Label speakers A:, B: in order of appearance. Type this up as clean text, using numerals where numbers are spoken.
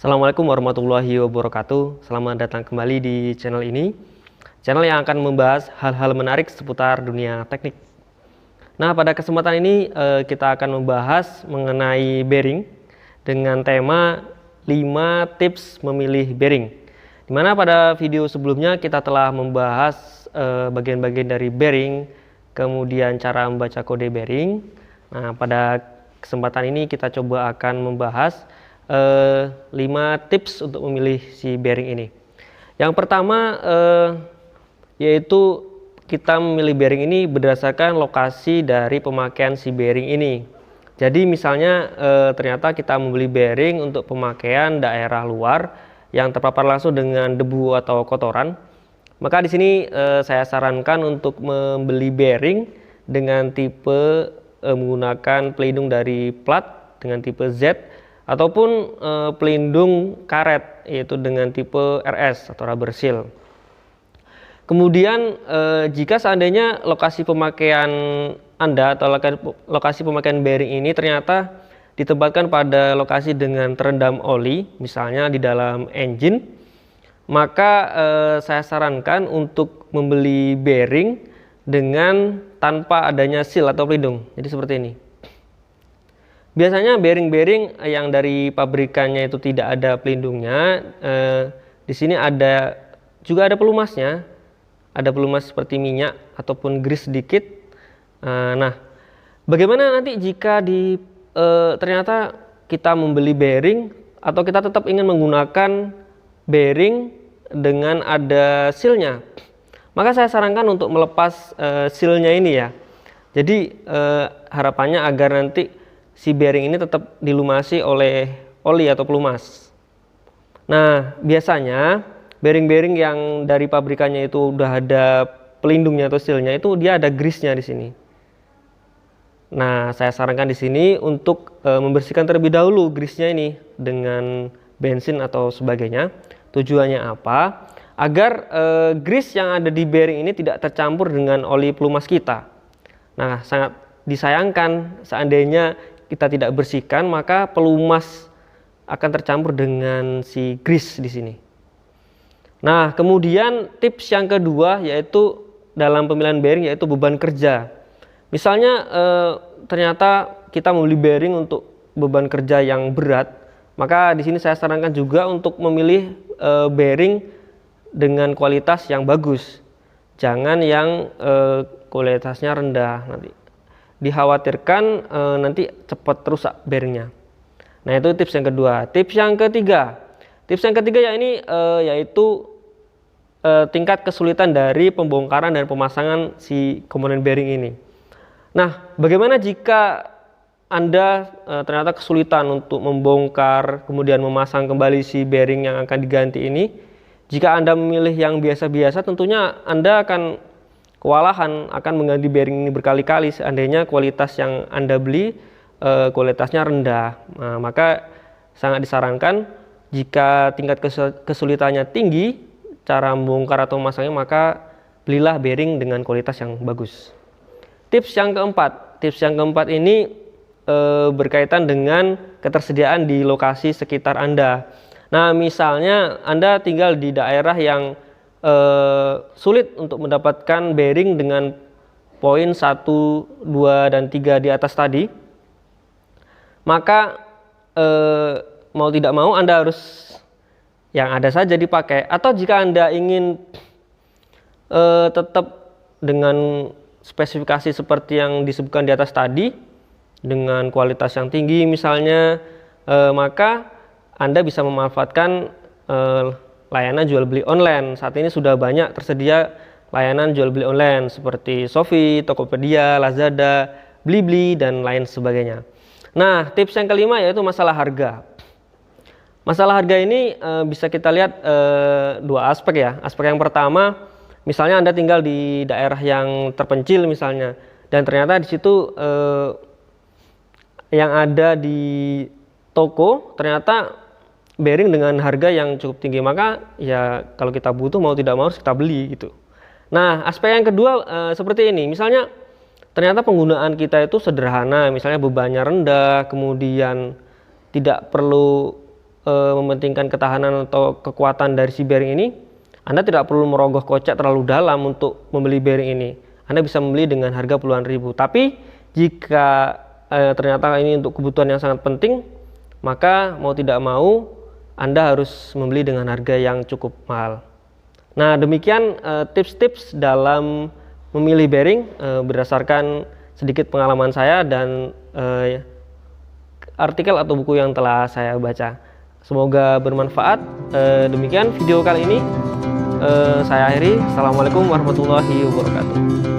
A: Assalamualaikum warahmatullahi wabarakatuh. Selamat datang kembali di channel ini. Channel yang akan membahas hal-hal menarik seputar dunia teknik. Nah, pada kesempatan ini kita akan membahas mengenai bearing dengan tema 5 tips memilih bearing. Dimana pada video sebelumnya kita telah membahas bagian-bagian dari bearing, kemudian cara membaca kode bearing. Nah, pada kesempatan ini kita coba akan membahas 5 tips untuk memilih si bearing ini. Yang pertama yaitu kita memilih bearing ini berdasarkan lokasi dari pemakaian si bearing ini. Jadi misalnya ternyata kita membeli bearing untuk pemakaian daerah luar yang terpapar langsung dengan debu atau kotoran, maka di sini saya sarankan untuk membeli bearing dengan tipe menggunakan pelindung dari plat dengan tipe Z ataupun pelindung karet yaitu dengan tipe RS atau rubber seal. Kemudian jika seandainya lokasi pemakaian Anda atau lokasi pemakaian bearing ini ternyata ditempatkan pada lokasi dengan terendam oli, misalnya di dalam engine, maka saya sarankan untuk membeli bearing dengan tanpa adanya seal atau pelindung. Jadi seperti ini. Biasanya bearing-bearing yang dari pabrikannya itu tidak ada pelindungnya, di sini juga ada pelumasnya, ada pelumas seperti minyak ataupun grease sedikit. Nah, bagaimana nanti jika ternyata kita membeli bearing atau kita tetap ingin menggunakan bearing dengan ada sealnya? Maka saya sarankan untuk melepas sealnya ini ya. Jadi harapannya agar nanti si bearing ini tetap dilumasi oleh oli atau pelumas. Nah, biasanya bearing-bearing yang dari pabrikannya itu udah ada pelindungnya atau sealnya itu dia ada grease-nya di sini. Nah, saya sarankan di sini untuk membersihkan terlebih dahulu grease-nya ini dengan bensin atau sebagainya. Tujuannya apa? Agar grease yang ada di bearing ini tidak tercampur dengan oli pelumas kita. Nah, sangat disayangkan seandainya kita tidak bersihkan, maka pelumas akan tercampur dengan si grease di sini. Nah, kemudian tips yang kedua yaitu dalam pemilihan bearing yaitu beban kerja. Misalnya ternyata kita membeli bearing untuk beban kerja yang berat, maka di sini saya sarankan juga untuk memilih bearing dengan kualitas yang bagus. Jangan yang kualitasnya rendah, nanti dikhawatirkan nanti cepat rusak bearingnya. Nah, itu tips yang kedua. Tips yang ketiga ya ini yaitu tingkat kesulitan dari pembongkaran dan pemasangan si komponen bearing ini. Nah, bagaimana jika Anda ternyata kesulitan untuk membongkar kemudian memasang kembali si bearing yang akan diganti ini? Jika Anda memilih yang biasa-biasa, tentunya Anda akan kewalahan akan mengganti bearing ini berkali-kali seandainya kualitas yang Anda beli kualitasnya rendah. Nah, maka sangat disarankan jika tingkat kesulitannya tinggi cara membongkar atau memasangnya, maka belilah bearing dengan kualitas yang bagus. Tips yang keempat ini berkaitan dengan ketersediaan di lokasi sekitar Anda. Nah, misalnya Anda tinggal di daerah yang sulit untuk mendapatkan bearing dengan poin 1, 2, dan 3 di atas tadi, maka mau tidak mau Anda harus yang ada saja dipakai. Atau jika Anda ingin tetap dengan spesifikasi seperti yang disebutkan di atas tadi dengan kualitas yang tinggi misalnya, maka Anda bisa memanfaatkan layanan jual beli online. Saat ini sudah banyak tersedia layanan jual beli online seperti Shopee, Tokopedia, Lazada, Blibli, dan lain sebagainya. Nah, tips yang kelima yaitu masalah harga. Masalah harga ini bisa kita lihat dua aspek ya. Aspek yang pertama, misalnya Anda tinggal di daerah yang terpencil misalnya, dan ternyata di situ yang ada di toko ternyata bearing dengan harga yang cukup tinggi, maka ya kalau kita butuh mau tidak mau harus kita beli gitu. Nah, aspek yang kedua seperti ini, misalnya ternyata penggunaan kita itu sederhana, misalnya bebannya rendah, kemudian tidak perlu mementingkan ketahanan atau kekuatan dari si bearing ini, Anda tidak perlu merogoh kocek terlalu dalam untuk membeli bearing ini. Anda bisa membeli dengan harga puluhan ribu. Tapi jika ternyata ini untuk kebutuhan yang sangat penting, maka mau tidak mau Anda harus membeli dengan harga yang cukup mahal. Nah, demikian tips-tips dalam memilih bearing berdasarkan sedikit pengalaman saya dan artikel atau buku yang telah saya baca. Semoga bermanfaat. Demikian video kali ini saya akhiri. Assalamualaikum warahmatullahi wabarakatuh.